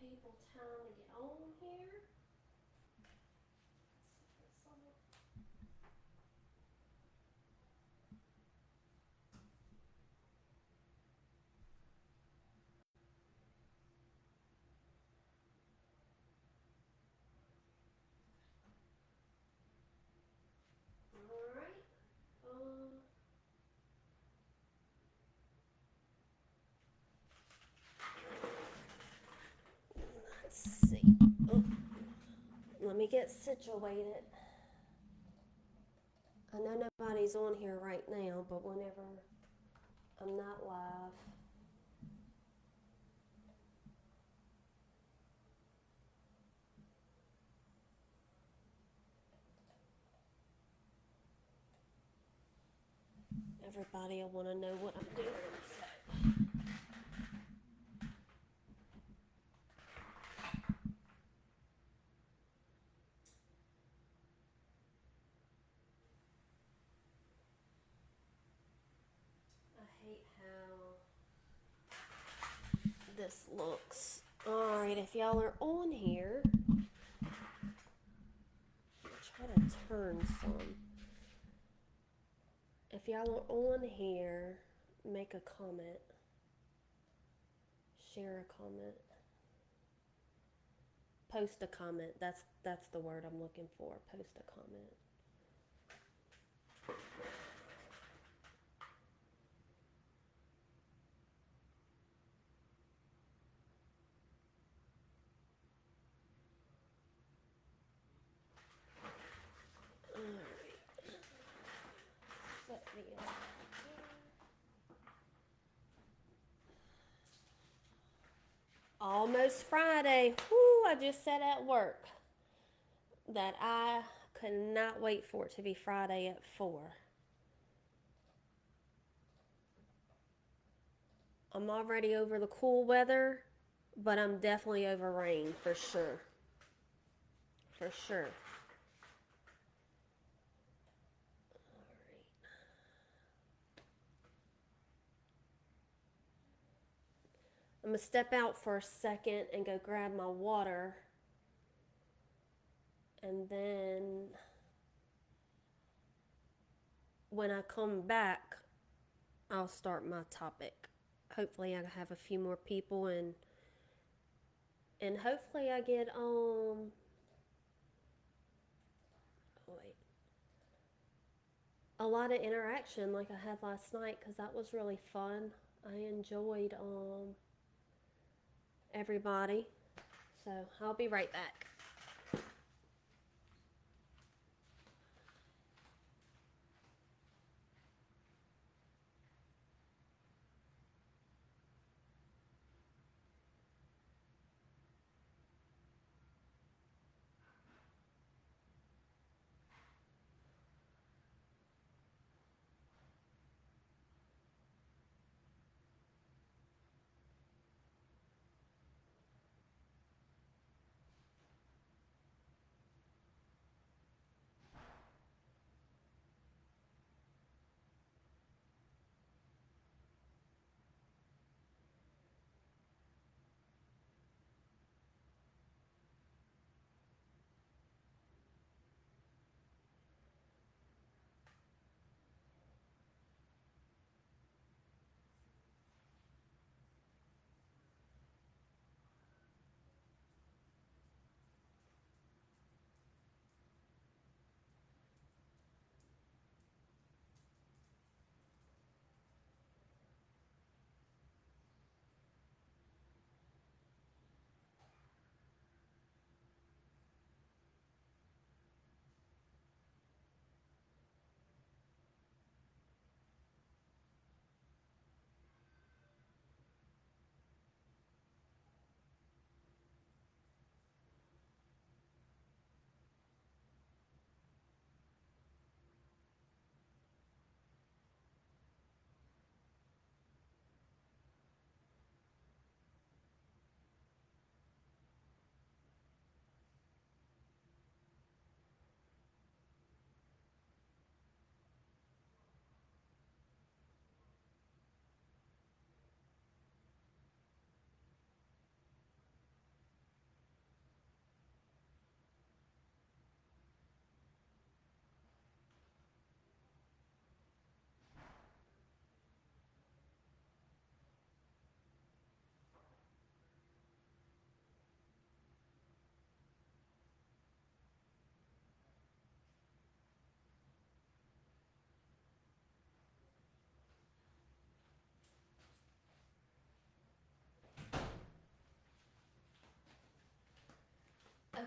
people time to get on here. Alright. Let's see. Oh, let me get situated. I know nobody's on here right now, but whenever I'm not live. Everybody will want to know what I'm doing. I hate how this looks. Alright, if y'all are on here, I'll try to turn some. If y'all are on here, make a comment. Share a comment. Post a comment. That's the word I'm looking for. Post a comment. Almost Friday. Whoo, I just said at work that I could not wait for it to be Friday at 4. I'm already over the cool weather, but I'm definitely over rain for sure. For sure. I'm going to step out for a second and go grab my water. And then when I come back, I'll start my topic. Hopefully I have a few more people and hopefully I get a lot of interaction like I had last night because that was really fun. I enjoyed everybody. So I'll be right back.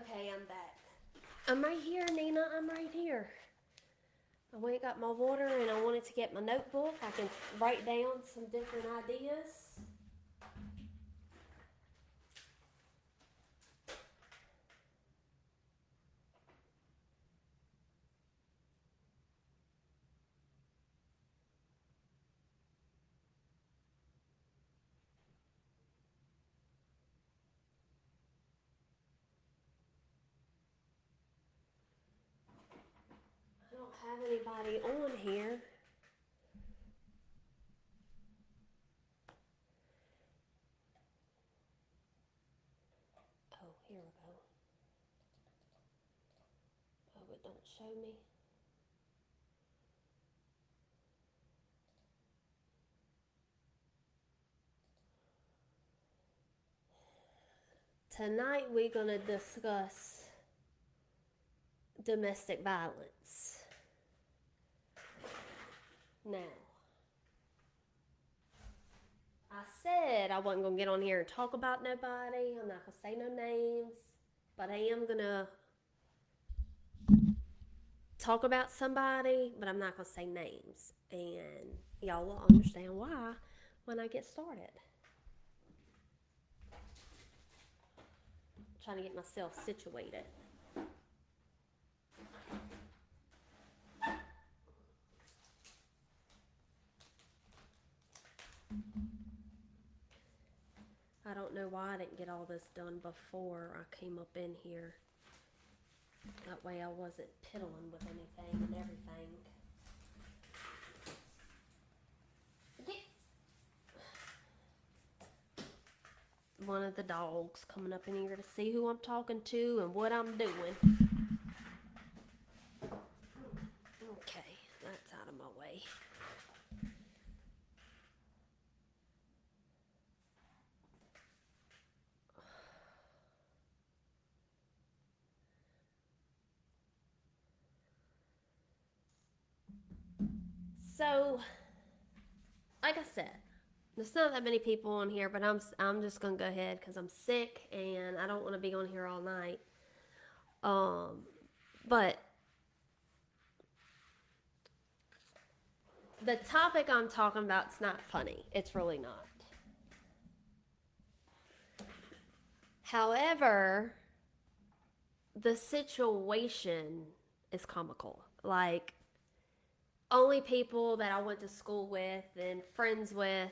Okay, I'm back. I'm right here, Nina. I'm right here. I went and got my water and I wanted to get my notebook. I can write down some different ideas. I don't have anybody on here. Oh, here we go. Oh, it don't show me. Tonight we're going to discuss domestic violence. Now, I said I wasn't going to get on here and talk about nobody. I'm not going to say no names. But I am going to talk about somebody, but I'm not going to say names. And y'all will understand why when I get started. I'm trying to get myself situated. I don't know why I didn't get all this done before I came up in here. That way I wasn't piddling with anything and everything. One of the dogs coming up in here to see who I'm talking to and what I'm doing. Okay, that's out of my way. So, like I said, there's not that many people on here, but I'm just gonna go ahead because I'm sick and I don't want to be on here all night. But the topic I'm talking about is not funny. It's really not. However, the situation is comical. Like, only people that I went to school with and friends with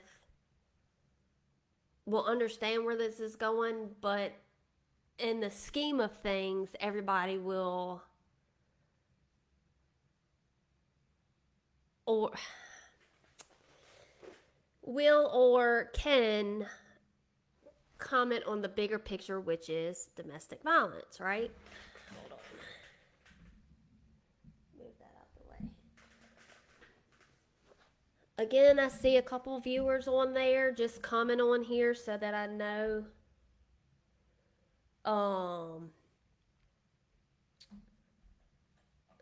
will understand where this is going, but in the scheme of things, everybody will or can comment on the bigger picture, which is domestic violence, right? Hold on. Move that out the way. Again, I see a couple viewers on there. Just comment on here so that I know.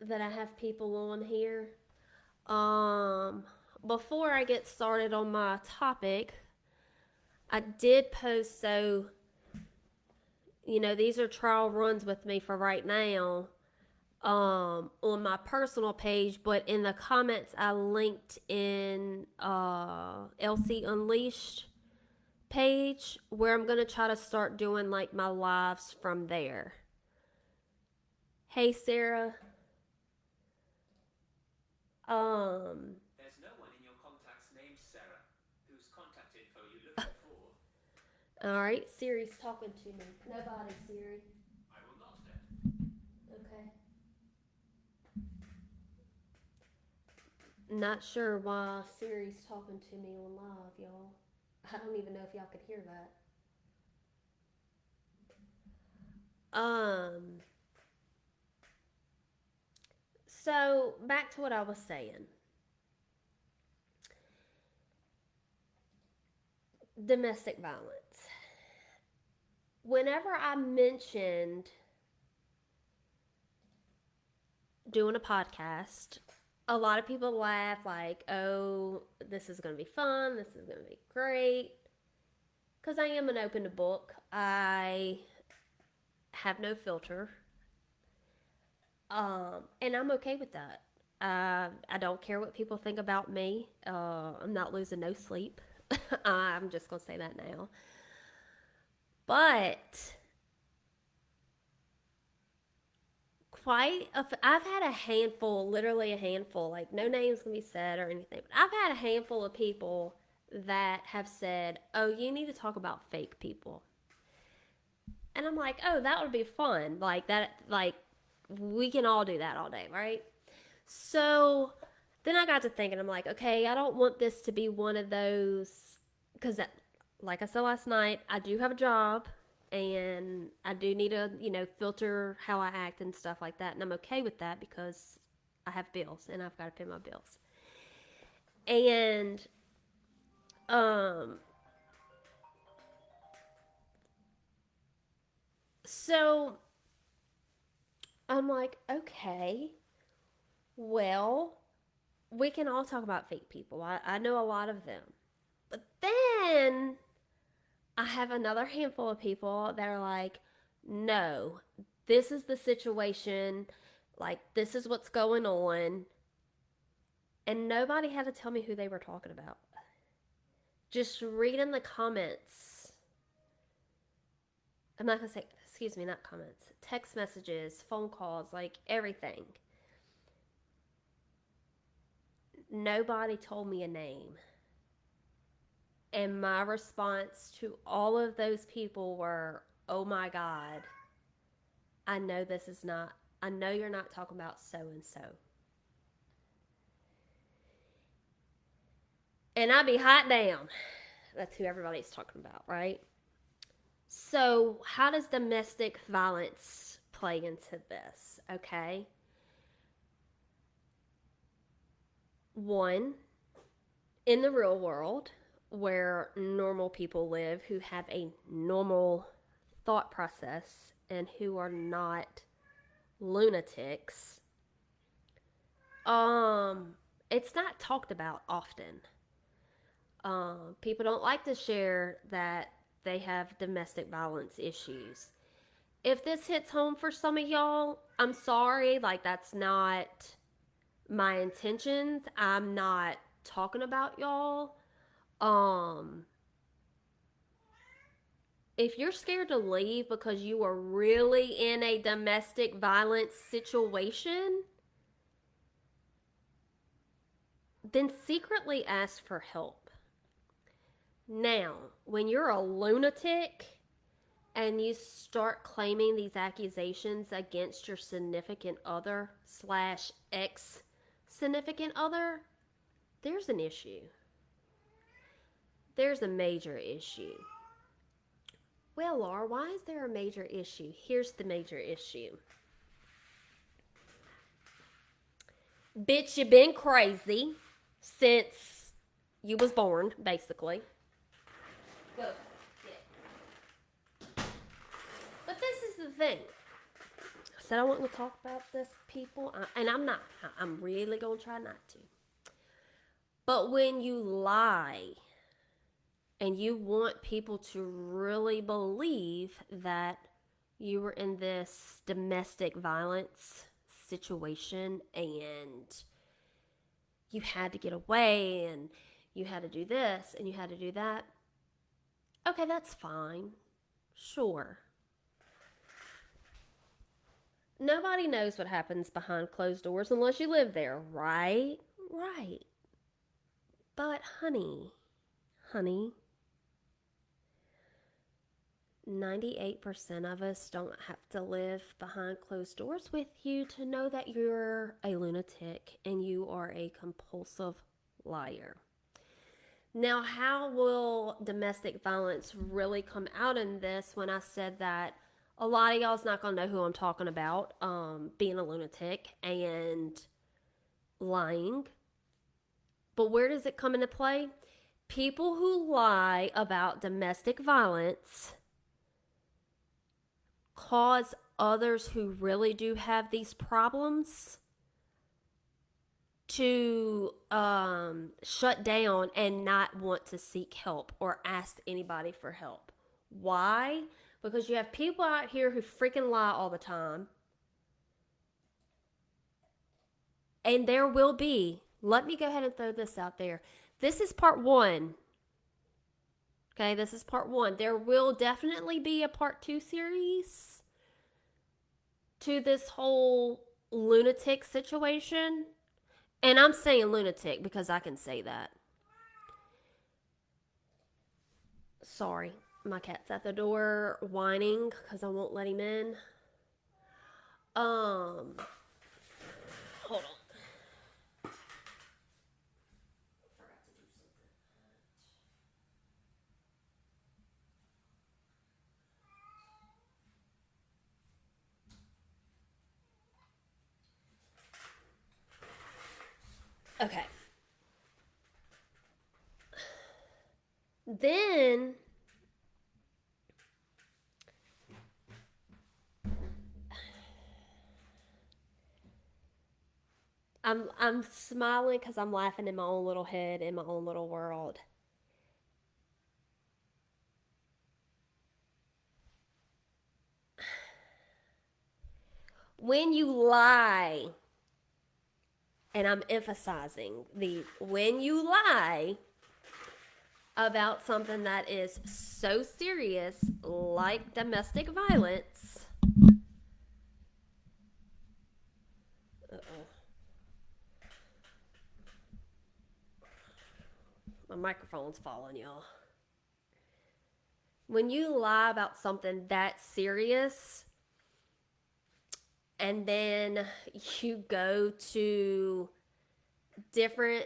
That I have people on here. Before I get started on my topic, I did post, so, these are trial runs with me for right now, on my personal page, but in the comments, I linked in, LC Unleashed page where I'm going to try to start doing like my lives from there. Hey, Sarah. There's no one in your contacts named Sarah. Whose contact info are you looking for? All right, Siri's talking to me. Nobody, Siri. I will not then. Okay. Not sure why Siri's talking to me on live, y'all. I don't even know if y'all could hear that. So back to what I was saying. Domestic violence. Whenever I mentioned doing a podcast, a lot of people laugh like, oh, this is going to be fun. This is going to be great. Because I am an open book. I have no filter. And I'm okay with that. I don't care what people think about me. I'm not losing no sleep. I'm just gonna say that now. But I've had a handful, literally a handful, like no names can be said or anything, but I've had a handful of people that have said, "Oh, you need to talk about fake people." And I'm like, "Oh, that would be fun." Like that, like we can all do that all day, right? So then I got to thinking, I'm like, okay, I don't want this to be one of those, because, like I said last night, I do have a job and I do need to, filter how I act and stuff like that. And I'm okay with that because I have bills and I've got to pay my bills. And, um, so I'm like, okay, well, we can all talk about fake people. I know a lot of them. But then I have another handful of people that are like, no, this is the situation. Like, this is what's going on. And nobody had to tell me who they were talking about. Just reading the comments. I'm not going to say, excuse me, not comments. Text messages, phone calls, like everything. Nobody told me a name. And my response to all of those people were, oh my God, I know this is not, I know you're not talking about so and so. And I'd be hot damn. That's who everybody's talking about, right? So, how does domestic violence play into this? Okay. One, in the real world, where normal people live who have a normal thought process and who are not lunatics, it's not talked about often. People don't like to share that they have domestic violence issues. If this hits home for some of y'all, I'm sorry. Like, that's not my intentions. I'm not talking about y'all. Um, if you're scared to leave because you are really in a domestic violence situation, then secretly ask for help. Now, when you're a lunatic and you start claiming these accusations against your significant other slash ex significant other, there's an issue. There's a major issue. Well, Laura, why is there a major issue? Here's the major issue. Bitch, you been crazy since you was born, basically. Go. Yeah. But this is the thing. I said I wasn't going to talk about this, people, and I'm not. I'm really going to try not to. But when you lie and you want people to really believe that you were in this domestic violence situation and you had to get away and you had to do this and you had to do that, okay, that's fine. Sure. Nobody knows what happens behind closed doors unless you live there, right? Right. But honey, 98% of us don't have to live behind closed doors with you to know that you're a lunatic and you are a compulsive liar. Now, how will domestic violence really come out in this when I said that a lot of y'all's not going to know who I'm talking about, being a lunatic and lying? But where does it come into play? People who lie about domestic violence cause others who really do have these problems to shut down and not want to seek help or ask anybody for help. Why? Because you have people out here who freaking lie all the time. And there will be, let me go ahead and throw this out there. This is part one. Okay, this is part one. There will definitely be a part two series to this whole lunatic situation. And I'm saying lunatic because I can say that. Sorry, my cat's at the door whining because I won't let him in. Hold on. Okay. Then I'm smiling because I'm laughing in my own little head in my own little world. When you lie, and I'm emphasizing the when you lie about something that is so serious like domestic violence. Uh-oh. My microphone's falling, y'all. When you lie about something that serious and then you go to different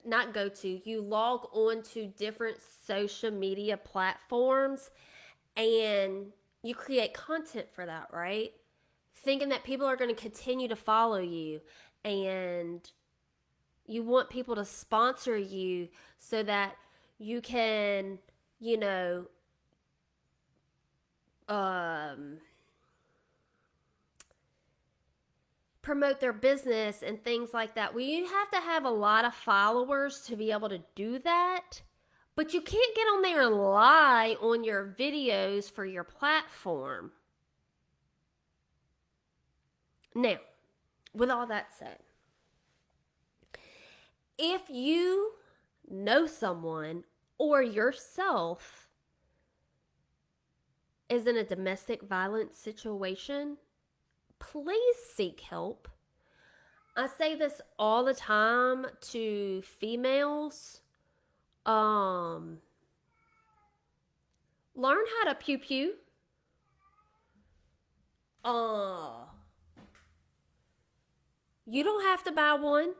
not go to you log on to different social media platforms and you create content for that, right? Thinking that people are going to continue to follow you and you want people to sponsor you so that you can, you know, promote their business and things like that. Well, you have to have a lot of followers to be able to do that. But you can't get on there and lie on your videos for your platform. Now, with all that said, if you know someone or yourself is in a domestic violence situation, please seek help. I say this all the time to females. Learn how to pew pew. You don't have to buy one.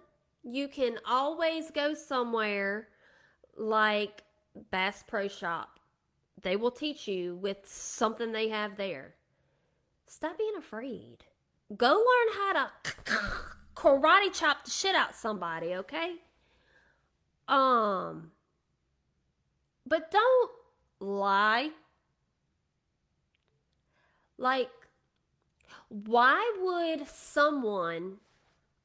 You can always go somewhere like Bass Pro Shop. They will teach you with something they have there. Stop being afraid. Go learn how to karate chop the shit out somebody, okay? But don't lie. Like, why would someone,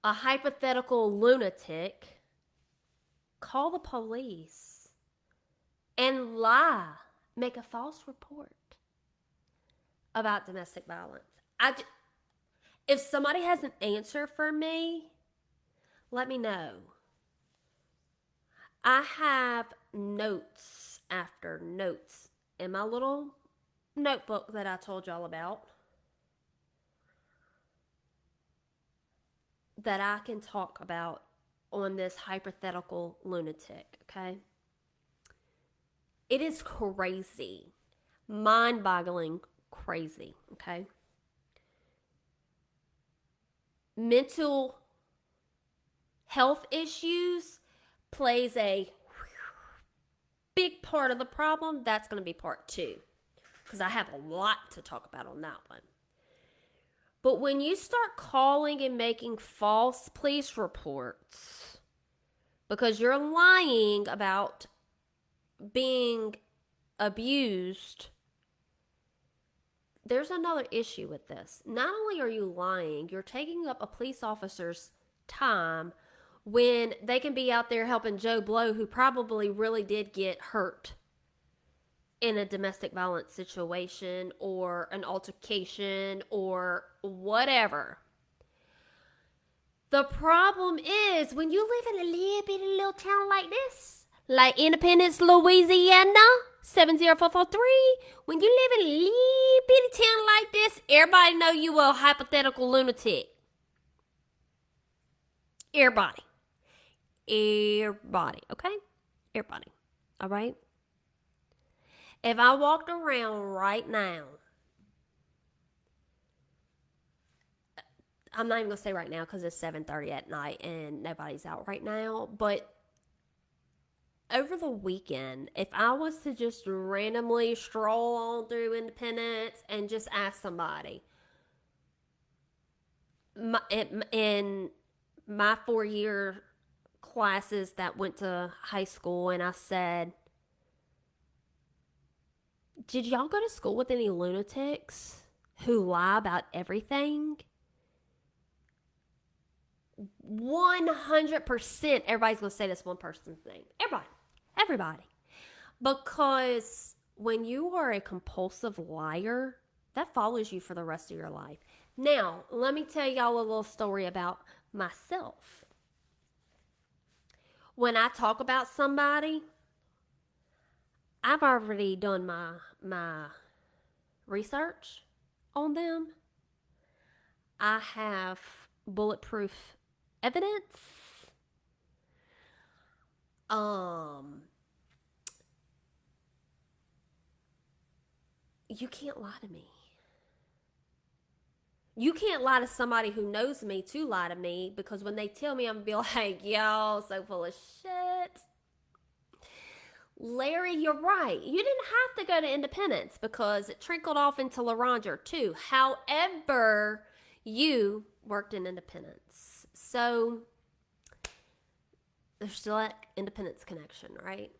a hypothetical lunatic, call the police and lie, make a false report about domestic violence? If somebody has an answer for me, let me know. I have notes after notes in my little notebook that I told y'all about that I can talk about on this hypothetical lunatic, okay? It is crazy, mind-boggling crazy, okay? Mental health issues plays a big part of the problem. That's going to be part two because I have a lot to talk about on that one. But when you start calling and making false police reports because you're lying about being abused, there's another issue with this. Not only are you lying, you're taking up a police officer's time when they can be out there helping Joe Blow, who probably really did get hurt in a domestic violence situation or an altercation or whatever. The problem is when you live in a little bitty little town like this, like Independence, Louisiana, 70443. When you live in a little bitty town like this, everybody know you a hypothetical lunatic. Everybody. Everybody, okay? Everybody. All right? If I walked around right now, I'm not even going to say right now because it's 7:30 at night and nobody's out right now, but over the weekend, if I was to just randomly stroll on through Independence and just ask somebody, in my 4-year classes that went to high school, and I said, did y'all go to school with any lunatics who lie about everything? 100% everybody's going to say this one person's name. Everybody. Because when you are a compulsive liar, that follows you for the rest of your life. Now, let me tell y'all a little story about myself. When I talk about somebody, I've already done my research on them. I have bulletproof evidence. You can't lie to me. You can't lie to somebody who knows me to lie to me, because when they tell me, I'm gonna be like, y'all so full of shit. Larry, you're right. You didn't have to go to Independence because it trickled off into LaRondre too. However, you worked in Independence. So there's still that Independence connection, right?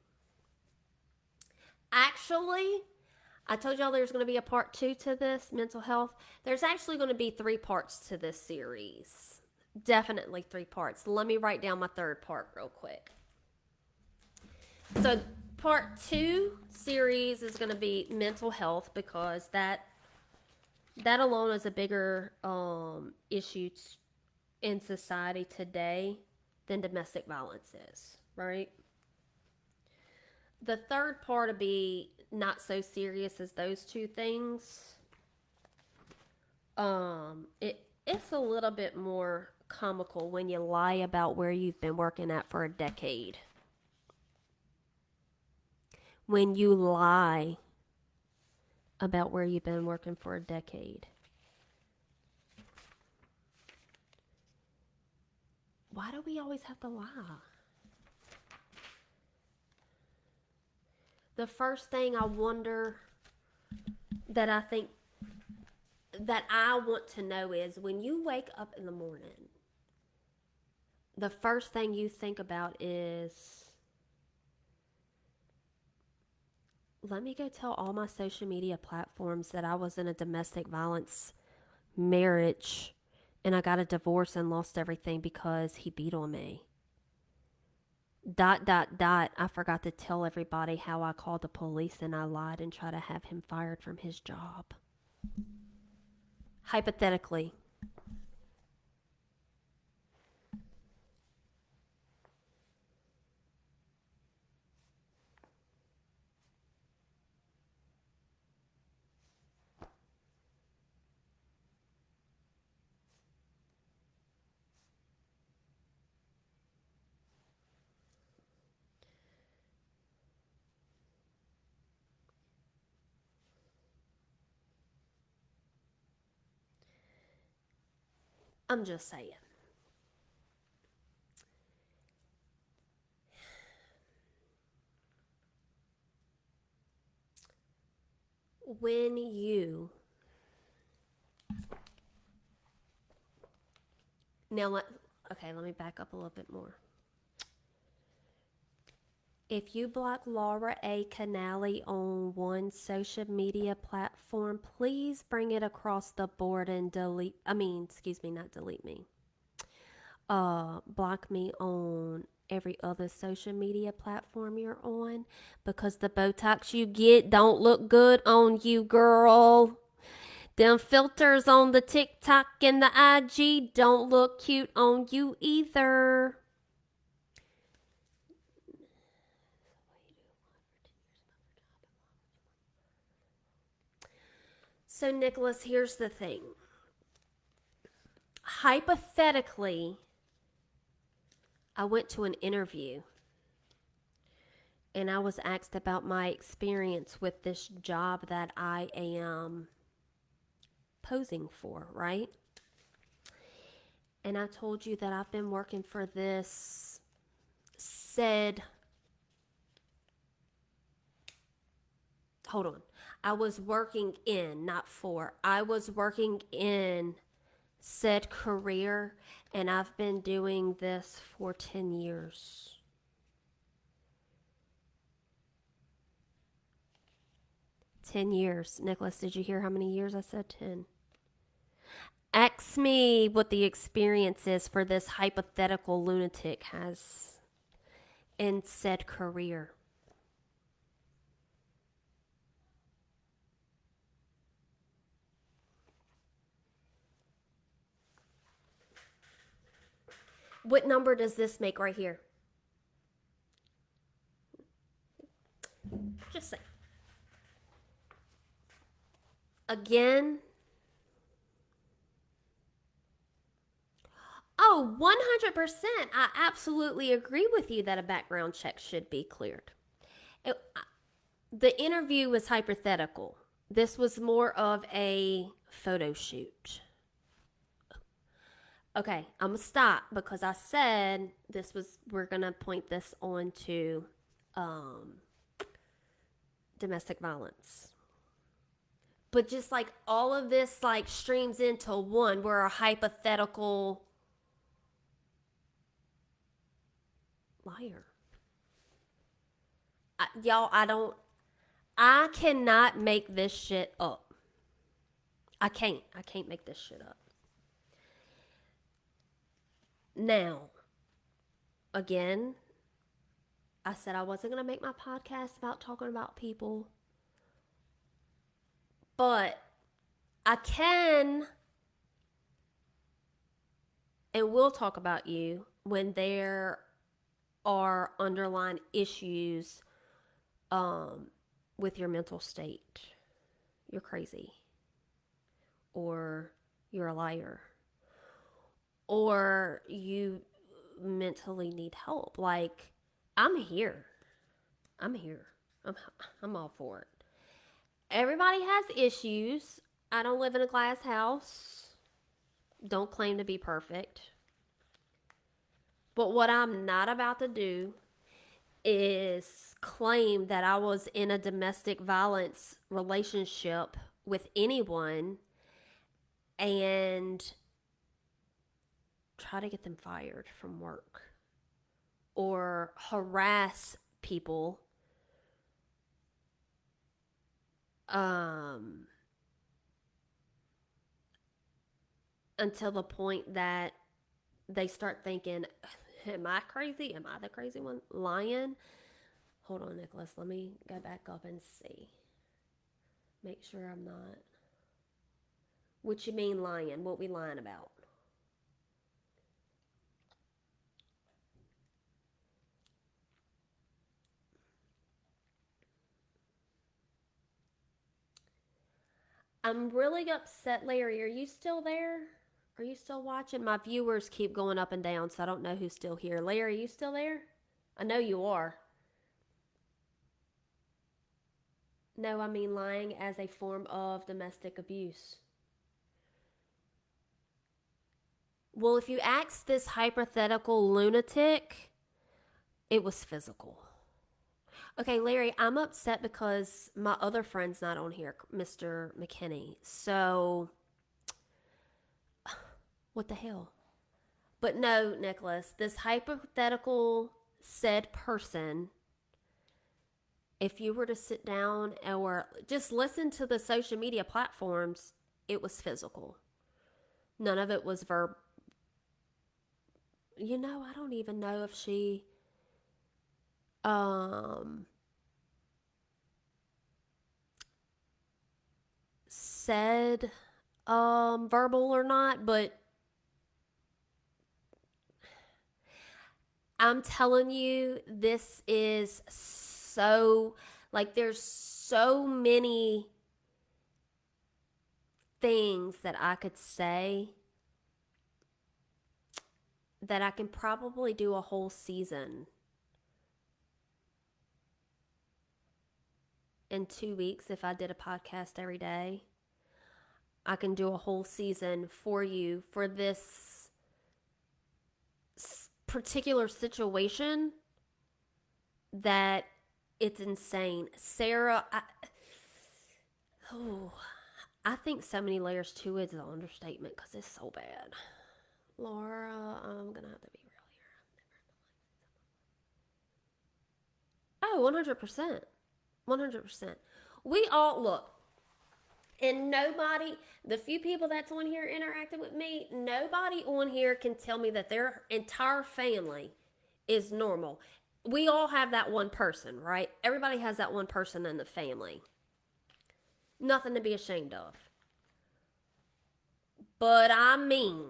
Actually, I told y'all there's going to be a part 2 to this, mental health. There's actually going to be 3 parts to this series. Definitely 3 parts. Let me write down my third part real quick. So part 2 series is going to be mental health, because that alone is a bigger issue in society today than domestic violence is, right? The third part will be not so serious as those 2 things. It's a little bit more comical when you lie about where you've been working at for a decade. When you lie about where you've been working for a decade. Why do we always have to lie? The first thing I wonder that I think that I want to know is, when you wake up in the morning, the first thing you think about is, let me go tell all my social media platforms that I was in a domestic violence marriage and I got a divorce and lost everything because he beat on me. ... I forgot to tell everybody how I called the police and I lied and tried to have him fired from his job. Hypothetically. I'm just saying. When you... Now, let me back up a little bit more. If you block Laura A. Canali on one social media platform, please bring it across the board and not delete me. Block me on every other social media platform you're on, because the Botox you get don't look good on you, girl. Them filters on the TikTok and the IG don't look cute on you either. So, Nicholas, here's the thing. Hypothetically, I went to an interview and I was asked about my experience with this job that I am posing for, right? And I told you that I've been working for this said, hold on. I was working in, not for, I was working in said career, and I've been doing this for 10 years. Nicholas, did you hear how many years I said? 10. Ask me what the experience is for this hypothetical lunatic has in said career. What number does this make right here? Just say. Again. Oh, 100%. I absolutely agree with you that a background check should be cleared. The interview was hypothetical. This was more of a photo shoot. Okay, I'm gonna stop because I said we're gonna point this on to domestic violence. But just like all of this like streams into one, we're a hypothetical liar. I cannot make this shit up. I can't make this shit up. Now, again, I said I wasn't going to make my podcast about talking about people, but I can and will talk about you when there are underlying issues with your mental state. You're crazy, or you're a liar, or you mentally need help. Like, I'm here. I'm all for it. Everybody has issues. I don't live in a glass house. Don't claim to be perfect. But what I'm not about to do is claim that I was in a domestic violence relationship with anyone and try to get them fired from work or harass people until the point that they start thinking, am I crazy? Am I the crazy one? Lying? Hold on, Nicholas. Let me go back up and see. Make sure I'm not. What you mean lying? What we lying about? I'm really upset, Larry. Are you still there? Are you still watching? My viewers keep going up and down, so I don't know who's still here. Larry, are you still there? I know you are. No, I mean lying as a form of domestic abuse. Well, if you ask this hypothetical lunatic, it was physical. Okay, Larry, I'm upset because my other friend's not on here, Mr. McKinney. So, what the hell? But no, Nicholas, this hypothetical said person, if you were to sit down or just listen to the social media platforms, it was physical. None of it was I don't even know if she um, said verbal or not, but I'm telling you, this is so, like, there's so many things that I could say that I can probably do a whole season in 2 weeks if I did a podcast every day. I can do a whole season for you for this particular situation that it's insane. Sarah, I think so many layers to it is an understatement because it's so bad. Laura, I'm going to have to be real here. Oh, 100%. 100%. We all, look, and nobody, the few people that's on here interacting with me, nobody on here can tell me that their entire family is normal. We all have that one person, right? Everybody has that one person in the family. Nothing to be ashamed of. But I mean,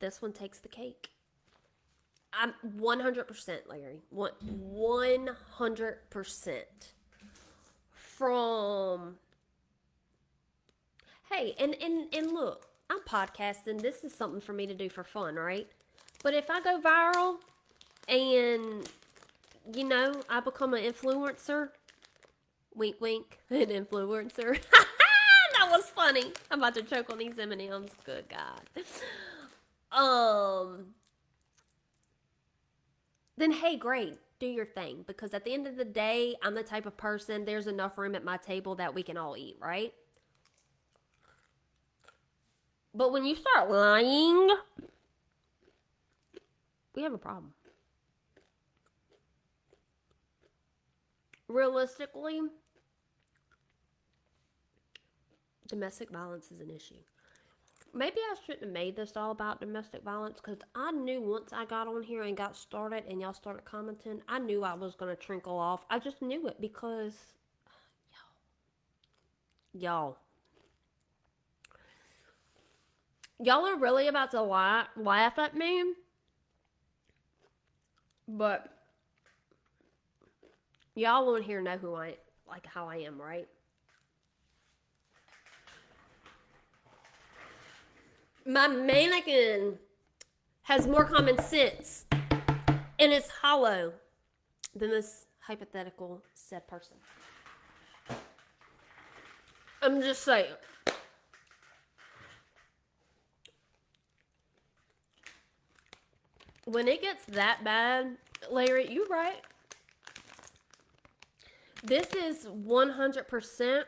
this one takes the cake. I'm 100%, Larry. 100%. From, hey, and look, I'm podcasting. This is something for me to do for fun, right? But if I go viral and, you know, I become an influencer, wink, wink, an influencer. That was funny. I'm about to choke on these M&Ms. Good God. Then hey, great. Do your thing. Because at the end of the day, I'm the type of person, there's enough room at my table that we can all eat, right? But when you start lying, we have a problem. Realistically, domestic violence is an issue. Maybe I shouldn't have made this all about domestic violence because I knew once I got on here and got started and y'all started commenting, I knew I was going to trickle off. I just knew it because y'all are really about to laugh at me, but y'all on here know who I, like how I am, right? My mannequin has more common sense and it's hollow than this hypothetical said person. I'm just saying. When it gets that bad, Larry, you're right. This is 100%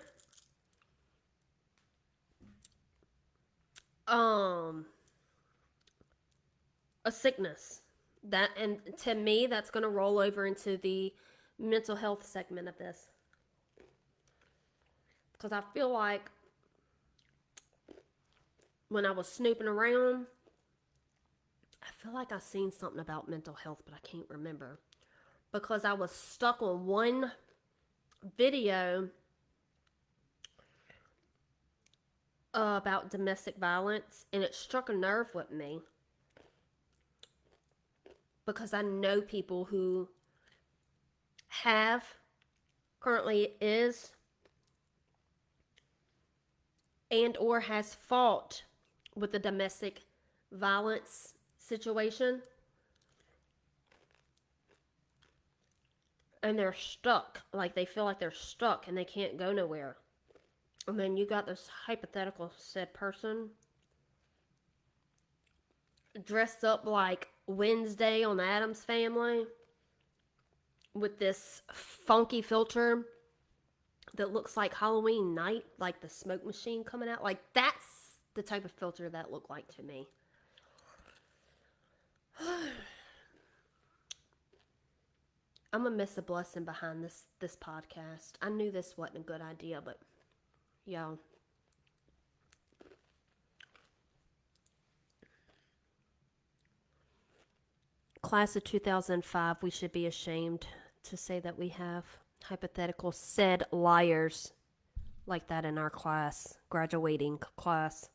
a sickness. That, and to me, that's going to roll over into the mental health segment of this. Because I feel like when I was snooping around, I feel like I seen something about mental health, but I can't remember. Because I was stuck on one video about domestic violence, and it struck a nerve with me. Because I know people who have, currently is, and or has fought with the domestic violence situation. And they're stuck. Like they feel like they're stuck and they can't go nowhere. And then you got this hypothetical said person dressed up like Wednesday on Addams Family with this funky filter that looks like Halloween night, like the smoke machine coming out. Like that's the type of filter that looked like to me. I'm gonna miss a blessing behind this podcast. I knew this wasn't a good idea, but yo. class of 2005, we should be ashamed to say that we have hypothetical said liars like that in our class, graduating class.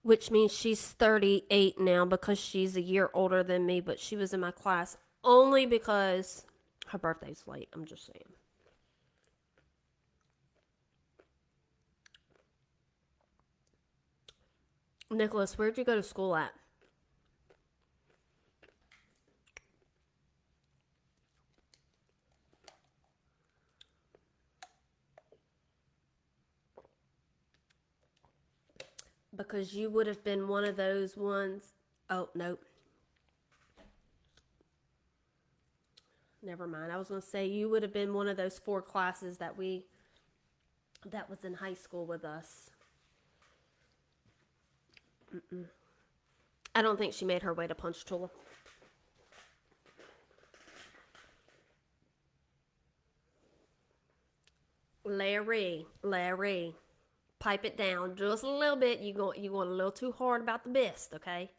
Which means she's 38 now because she's a year older than me, but she was in my class only because her birthday's late. I'm just saying. Nicholas, where'd you go to school at? Because you would have been one of those ones. Oh, nope. Never mind. I was going to say you would have been one of those 4 classes that was in high school with us. I don't think she made her way to Ponchatoula. Larry, pipe it down just a little bit. You going a little too hard about the best, okay?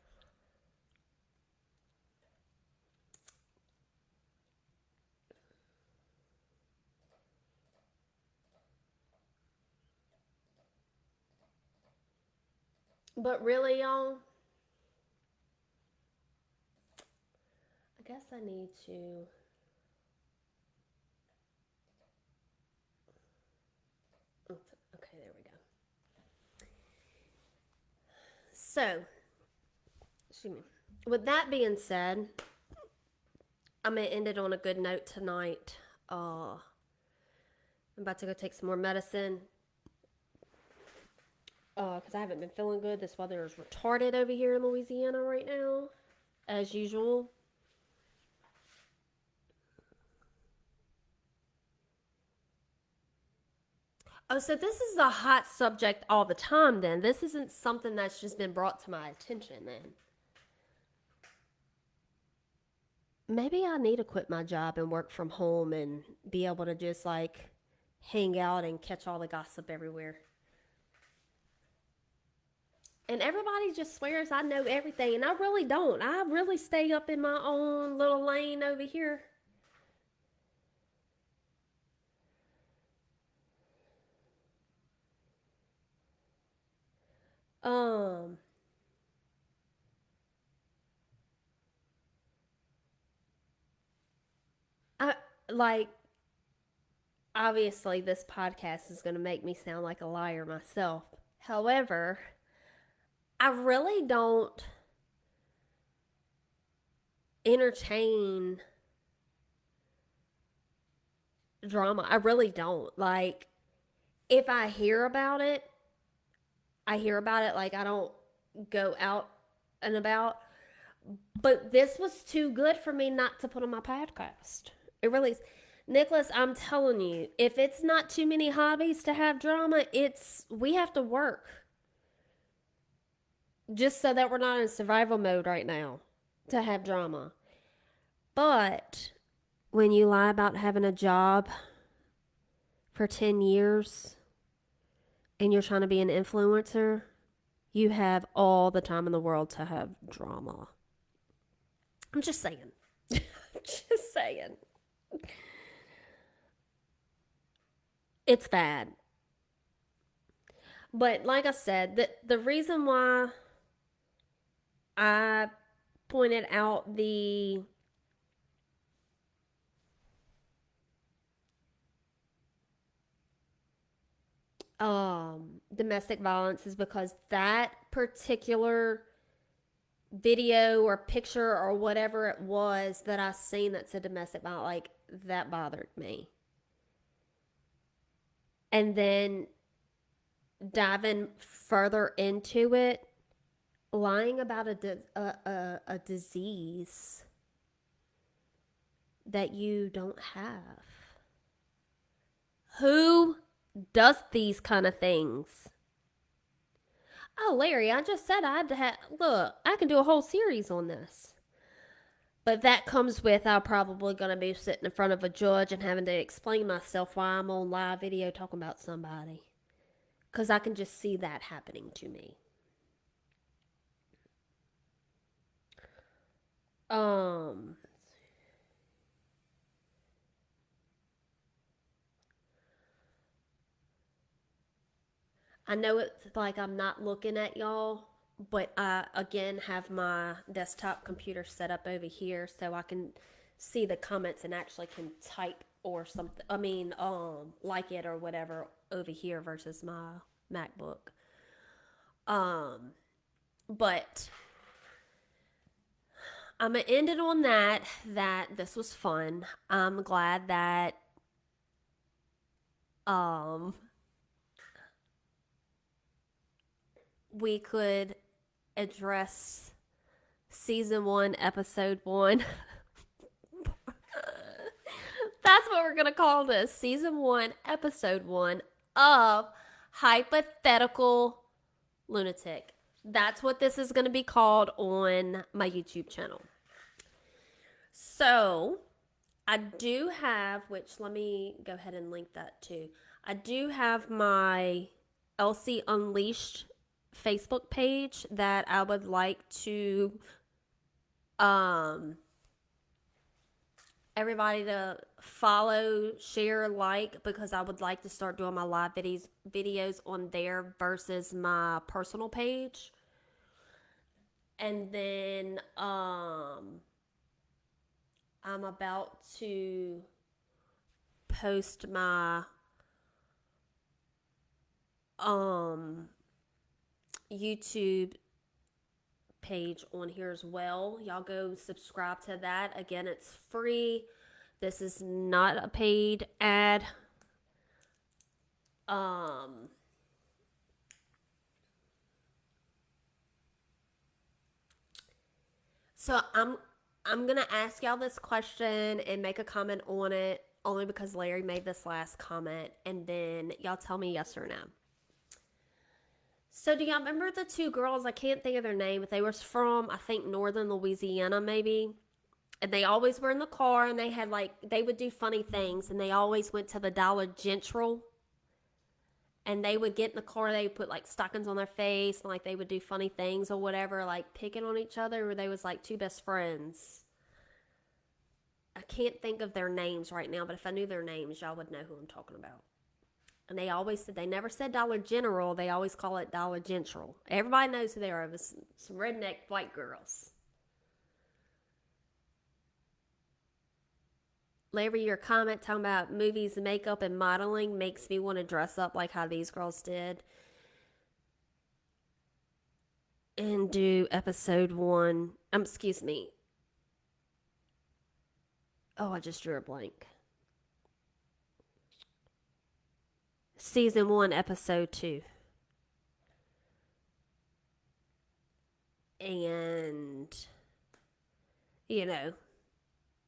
But really, y'all, I guess I need to. Okay, there we go. So, excuse me. With that being said, I'm gonna end it on a good note tonight. I'm about to go take some more medicine. Because I haven't been feeling good. This weather is retarded over here in Louisiana right now, as usual. Oh, so this is a hot subject all the time then. This isn't something that's just been brought to my attention then. Maybe I need to quit my job and work from home and be able to just like hang out and catch all the gossip everywhere. And everybody just swears I know everything, and I really don't. I really stay up in my own little lane over here. Um, I like obviously this podcast is going to make me sound like a liar myself. However, I really don't entertain drama. I really don't. Like, if I hear about it, I hear about it. Like, I don't go out and about. But this was too good for me not to put on my podcast. It really is. Nicholas, I'm telling you, if it's not too many hobbies to have drama, we have to work just so that we're not in survival mode right now to have drama. But when you lie about having a job for 10 years and you're trying to be an influencer, you have all the time in the world to have drama. I'm just saying. Just saying. It's bad. But like I said, the reason why I pointed out the domestic violence is because that particular video or picture or whatever it was that I seen that said domestic violence, like that bothered me. And then diving further into it, lying about a disease that you don't have. Who does these kind of things? Oh, Larry, I just said I had to have. Look, I can do a whole series on this. But that comes with I'm probably going to be sitting in front of a judge and having to explain myself why I'm on live video talking about somebody. because I can just see that happening to me. Um, I know it's like I'm not looking at y'all, but I again have my desktop computer set up over here so I can see the comments and actually can type or something. I mean, like it or whatever over here versus my MacBook. Um, but I'm gonna end it on that. That this was fun. I'm glad that um we could address season 1, episode 1. That's what we're going to call this. Season 1, episode 1 of Hypothetical Lunatic. That's what this is going to be called on my YouTube channel. So, I do have, which let me go ahead and link that too. I do have my LC Unleashed Facebook page that I would like to everybody to follow, share, like, because I would like to start doing my live videos on there versus my personal page. And then I'm about to post my YouTube page on here as well. Y'all go subscribe to that. Again, it's free. This is not a paid ad. So I'm gonna ask y'all this question and make a comment on it only because Larry made this last comment, and then y'all tell me yes or no. So do y'all remember the two girls? I can't think of their name, but they were from I think northern Louisiana maybe. And they always were in the car, and they had like they would do funny things, and they always went to the Dollar General. And they would get in the car, they would put like stockings on their face, and like they would do funny things or whatever, like picking on each other, or they was like two best friends. I can't think of their names right now, but if I knew their names, y'all would know who I'm talking about. And they always said, they never said Dollar General, they always call it Dollar General. Everybody knows who they are. It was some redneck white girls. Larry, your comment talking about movies, makeup, and modeling makes me want to dress up like how these girls did and do episode 1. Excuse me. Oh, I just drew a blank. Season 1, episode 2. And, you know,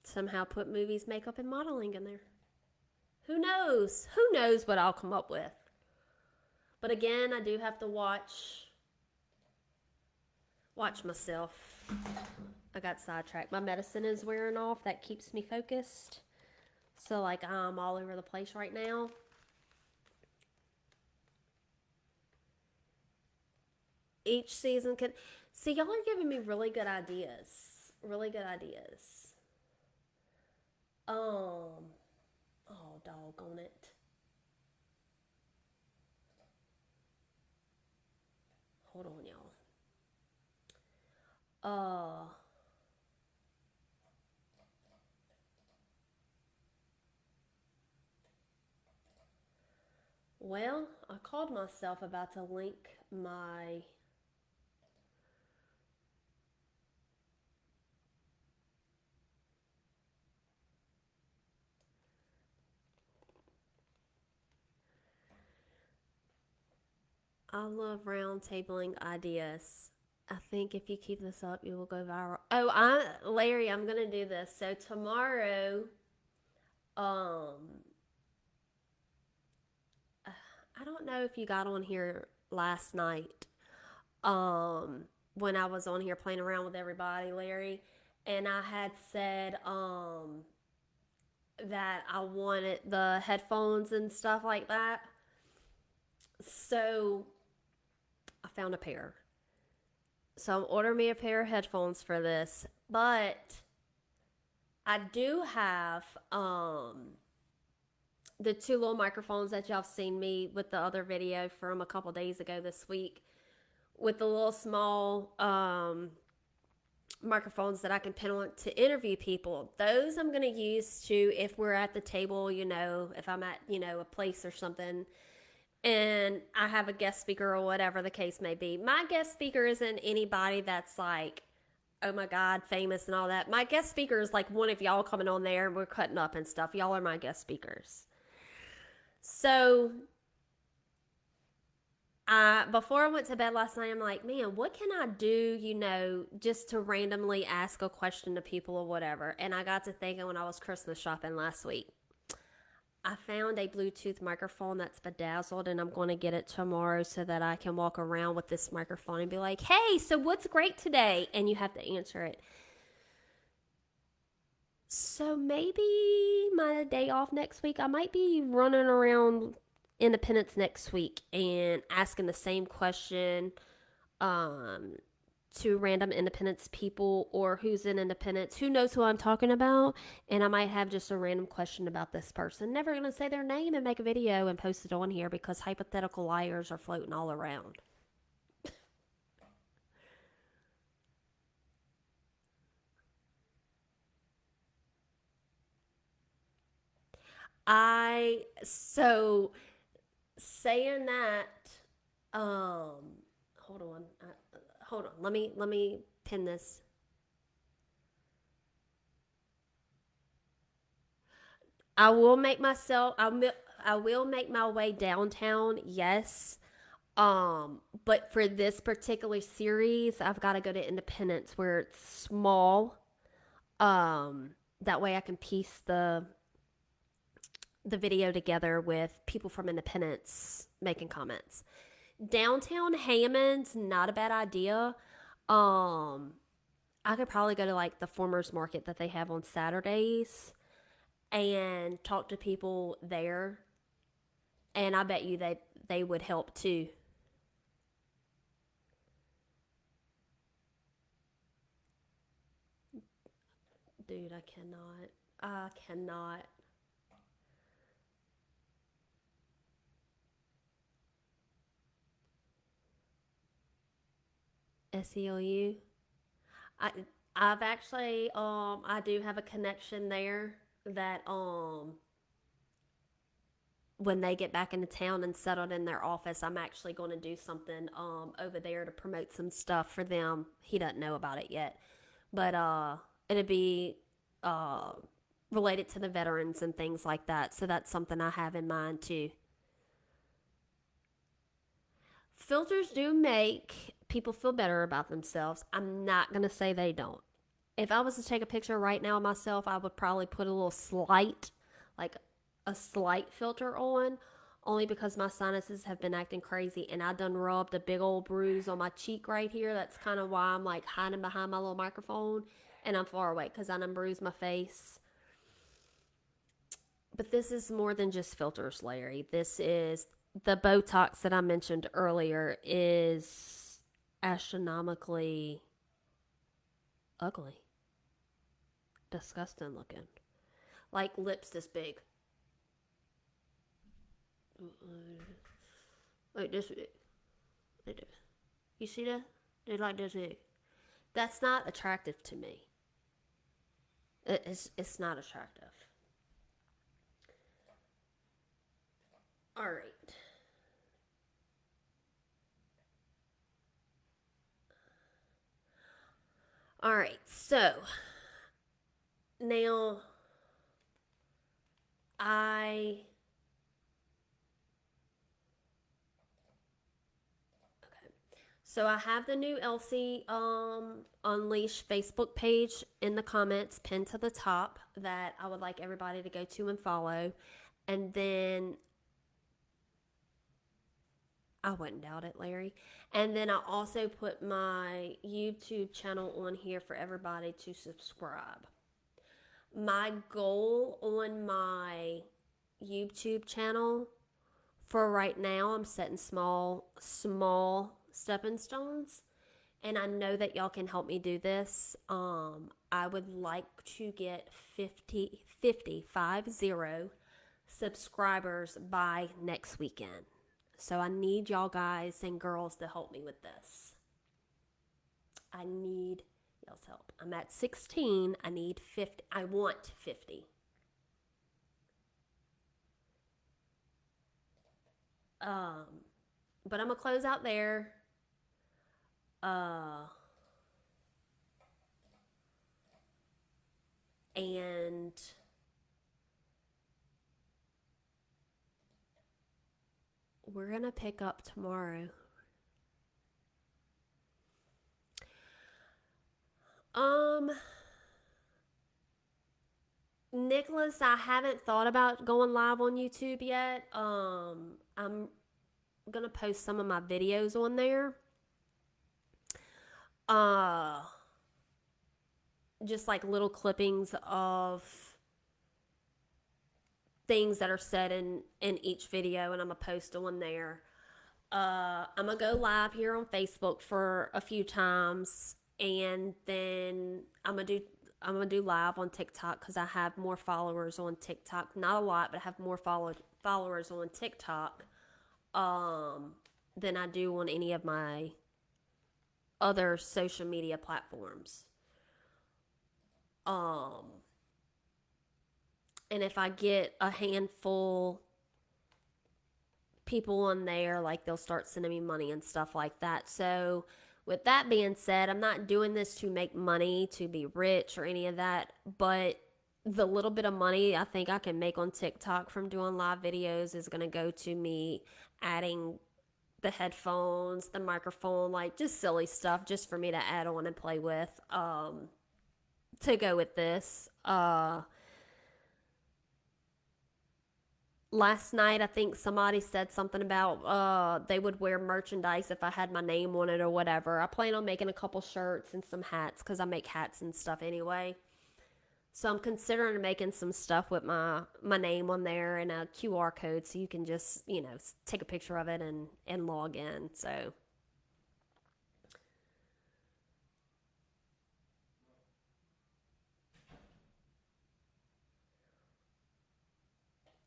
somehow put movies, makeup, and modeling in there. Who knows? Who knows what I'll come up with? But again, I do have to watch myself. I got sidetracked. My medicine is wearing off. That keeps me focused. So like I'm all over the place right now. Each season can see y'all are giving me really good ideas. Really good ideas. Oh, doggone it. Hold on, y'all. Well, I called myself about to link my I love round tabling ideas. I think if you keep this up, you will go viral. Oh, Larry, I'm gonna do this. So tomorrow, um, I don't know if you got on here last night, when I was on here playing around with everybody, Larry, and I had said, that I wanted the headphones and stuff like that. So I found a pair. So I'm ordering me a pair of headphones for this, but I do have the two little microphones that y'all have seen me with the other video from a couple days ago this week with the little small microphones that I can pin on to interview people. Those I'm going to use to, if we're at the table, if I'm at, a place or something and I have a guest speaker or whatever the case may be. My guest speaker isn't anybody that's like, oh my God, famous and all that. My guest speaker is like one of y'all coming on there and we're cutting up and stuff. Y'all are my guest speakers. So before I went to bed last night, I'm like, man, what can I do, just to randomly ask a question to people or whatever? And I got to thinking when I was Christmas shopping last week. I found a Bluetooth microphone that's bedazzled, and I'm going to get it tomorrow so that I can walk around with this microphone and be like, hey, so what's great today? And you have to answer it. So maybe my day off next week, I might be running around Independence next week and asking the same question um, to random Independence people or who's in Independence, who knows who I'm talking about, and I might have just a random question about this person. Never gonna say their name and make a video and post it on here because hypothetical liars are floating all around. I so saying that. Hold on, hold on. Let me pin this. I will make myself. I will make my way downtown. Yes. But for this particular series, I've got to go to Independence where it's small. That way I can piece the video together with people from Independence making comments. Downtown Hammond's not a bad idea. Um, I could probably go to like the farmers market that they have on Saturdays and talk to people there, and I bet you they would help too. Dude, I cannot. I cannot. SELU. I I've actually I do have a connection there that when they get back into town and settled in their office, I'm actually going to do something over there to promote some stuff for them. He doesn't know about it yet, but it'd be uh related to the veterans and things like that. So that's something I have in mind too. Filters do make people feel better about themselves. I'm not going to say they don't. If I was to take a picture right now of myself, I would probably put a little slight, like a slight filter on, only because my sinuses have been acting crazy and I done rubbed a big old bruise on my cheek right here. That's kind of why I'm like hiding behind my little microphone and I'm far away because I done bruised my face. But this is more than just filters, Larry. This is the Botox that I mentioned earlier is astronomically ugly, disgusting looking. Like lips this big. Like this big. You see that? They're like this big. That's not attractive to me. It's not attractive. All right. All right. So now I So I have the new Elsie Unleash Facebook page in the comments pinned to the top that I would like everybody to go to and follow. And then I wouldn't doubt it, Larry. And then I also put my YouTube channel on here for everybody to subscribe. My goal on my YouTube channel for right now, I'm setting small stepping stones. And I know that y'all can help me do this. I would like to get 50 subscribers by next weekend. So I need y'all guys and girls to help me with this. I need y'all's help. I'm at 16. I need 50. I want 50. But I'm going to close out there. And we're going to pick up tomorrow. Nicholas, I haven't thought about going live on YouTube yet. I'm gonna post some of my videos on there. Uh, just like little clippings of things that are said in each video, and I'm gonna post on there. I'm gonna go live here on Facebook for a few times, and then I'm gonna do live on TikTok because I have more followers on TikTok. Not a lot, but I have more followers on TikTok than I do on any of my other social media platforms. And if I get a handful people on there, like they'll start sending me money and stuff like that. So with that being said, I'm not doing this to make money, to be rich or any of that, but the little bit of money I think I can make on TikTok from doing live videos is going to go to me adding the headphones, the microphone, like just silly stuff just for me to add on and play with to go with this. Last night I think somebody said something about they would wear merchandise if I had my name on it or whatever. I plan on making a couple shirts and some hats because I make hats and stuff anyway. So I'm considering making some stuff with my name on there and a QR code so you can just, take a picture of it and log in. So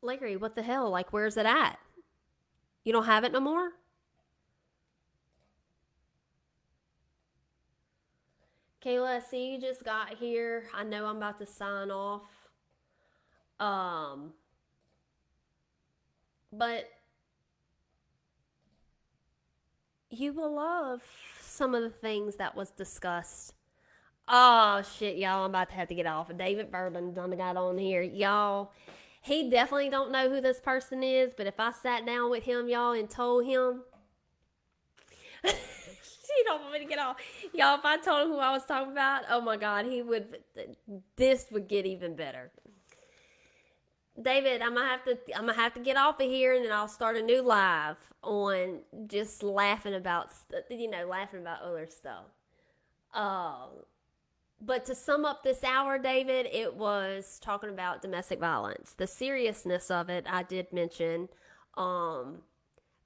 Larry, what the hell? Like, where's it at? You don't have it no more? Kayla, I see you just got here. I know I'm about to sign off. Um, but you will love some of the things that was discussed. Oh shit, y'all! I'm about to have to get off. David Bourbon done got on here, y'all. He definitely don't know who this person is, but if I sat down with him, y'all, and told him, he don't want me to get off, y'all. If I told him who I was talking about, oh my god, he would. This would get even better. David, I'm gonna have to get off of here, and then I'll start a new live on just laughing about, laughing about other stuff. Um, But to sum up this hour, David, it was talking about domestic violence. The seriousness of it, I did mention. Um,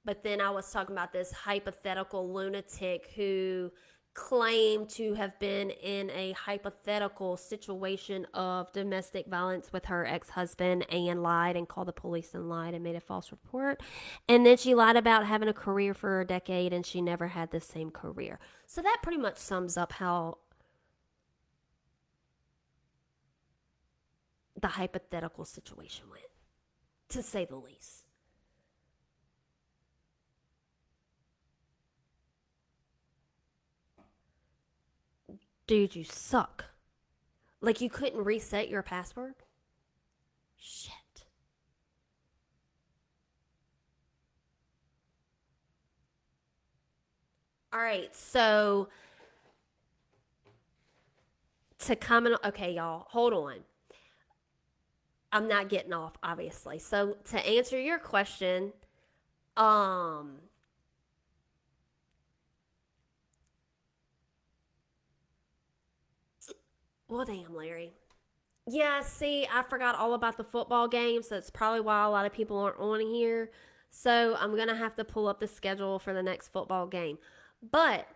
but then I was talking about this hypothetical lunatic who claimed to have been in a hypothetical situation of domestic violence with her ex-husband and lied and called the police and lied and made a false report. And then she lied about having a career for a decade and she never had the same career. So that pretty much sums up how the hypothetical situation went, to say the least. Dude, you suck. Like you couldn't reset your password? Shit. All right, so to comment, okay, y'all, hold on. I'm not getting off, obviously. So to answer your question, um, well, damn, Larry. Yeah, see, I forgot all about the football game, so it's probably why a lot of people aren't on here. So I'm going to have to pull up the schedule for the next football game. But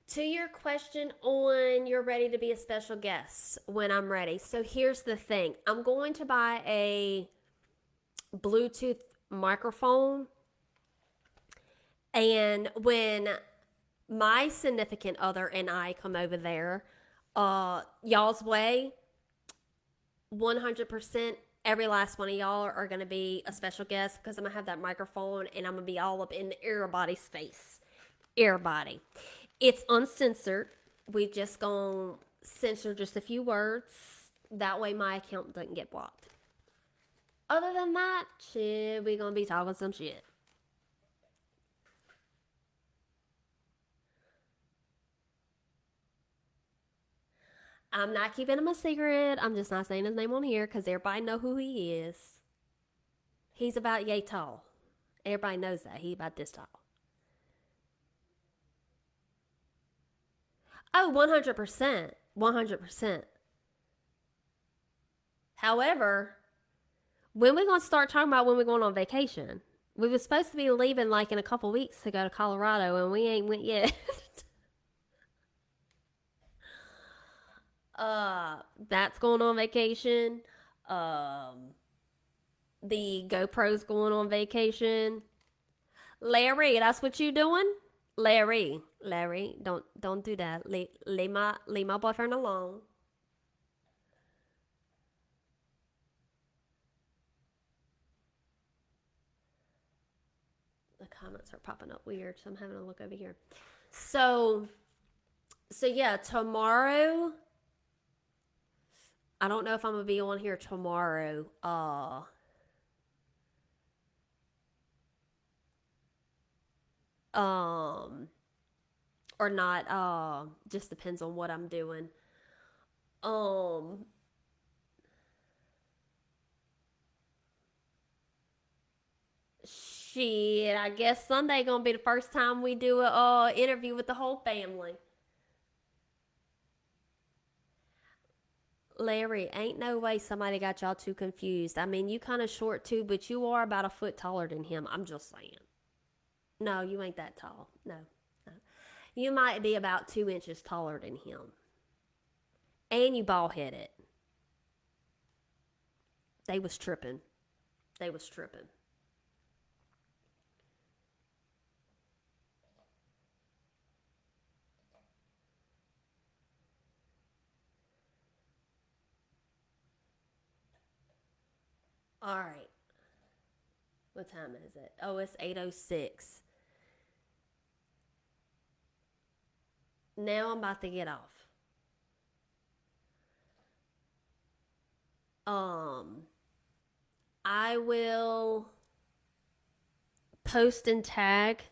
to your question on you're ready to be a special guest when I'm ready. So here's the thing. I'm going to buy a Bluetooth microphone, and when my significant other and I come over there, y'all's way, 100% every last one of y'all are going to be a special guest because I'm going to have that microphone and I'm going to be all up in everybody's face. Everybody. It's uncensored. We just going to censor just a few words. That way my account doesn't get blocked. Other than that, shit, we going to be talking some shit. I'm not keeping him a secret. I'm just not saying his name on here because everybody know who he is. He's about yay tall. Everybody knows that. He about this tall. Oh, 100%. 100%. However, when we going to start talking about when we're going on vacation? We were supposed to be leaving like in a couple weeks to go to Colorado and we ain't went yet. That's going on vacation. Um, the GoPro's going on vacation. Larry, that's what you doing? Larry, don't do that. Leave my boyfriend alone. The comments are popping up weird, so I'm having a look over here. So yeah, tomorrow. I don't know if I'm gonna be on here tomorrow. Um, or not. Just depends on what I'm doing. Um, shit. I guess Sunday gonna be the first time we do a interview with the whole family. Larry, ain't no way somebody got y'all too confused. I mean, you kind of short too, but you are about a foot taller than him. I'm just saying. No, you ain't that tall. No, no. You might be about 2 inches taller than him. And you bald headed. They was tripping. They was tripping. All right. What time is it? Oh, it's 8:06. Now I'm about to get off. Um, I will post and tag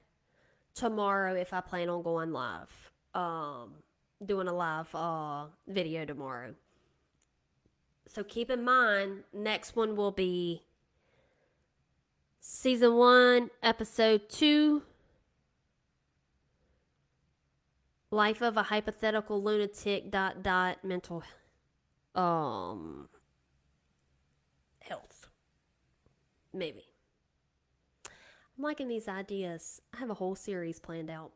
tomorrow if I plan on going live. Doing a live video tomorrow. So keep in mind, next one will be season 1, episode 2, life of a hypothetical lunatic mental um health. Maybe. I'm liking these ideas. I have a whole series planned out.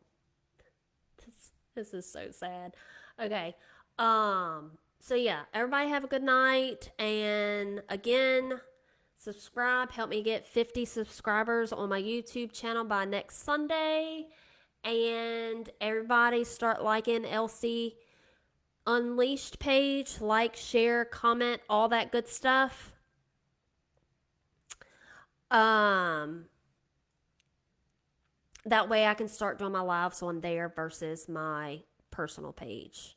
This is so sad. Okay. So yeah, everybody have a good night, and again, subscribe. Help me get 50 subscribers on my YouTube channel by next Sunday. And everybody start liking LC Unleashed page, like, share, comment, all that good stuff. Um that way I can start doing my lives on there versus my personal page.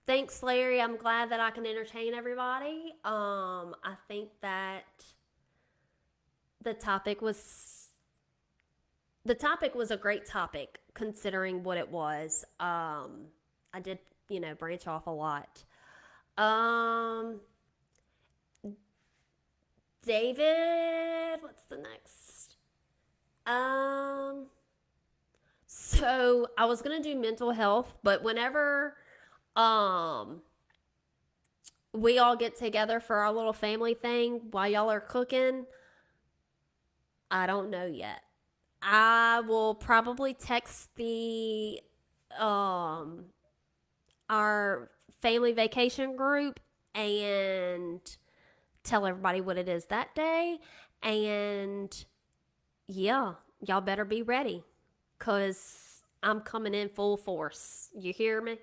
Thanks, Larry. I'm glad that I can entertain everybody. I think that the topic was a great topic considering what it was. I did, branch off a lot. Um, David, what's the next? So I was gonna do mental health, but whenever um we all get together for our little family thing while y'all are cooking, I don't know yet. I will probably text the um our family vacation group and tell everybody what it is that day. And yeah, y'all better be ready because I'm coming in full force. You hear me?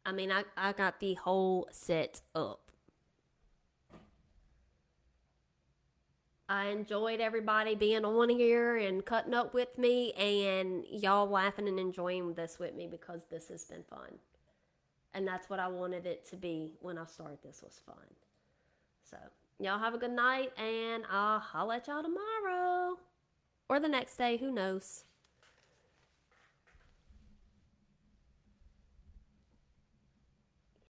I mean, I got the whole set up. I enjoyed everybody being on here and cutting up with me, and y'all laughing and enjoying this with me because this has been fun. And that's what I wanted it to be when I started this was fun. So, y'all have a good night, and I'll holla at y'all tomorrow. Or the next day, who knows?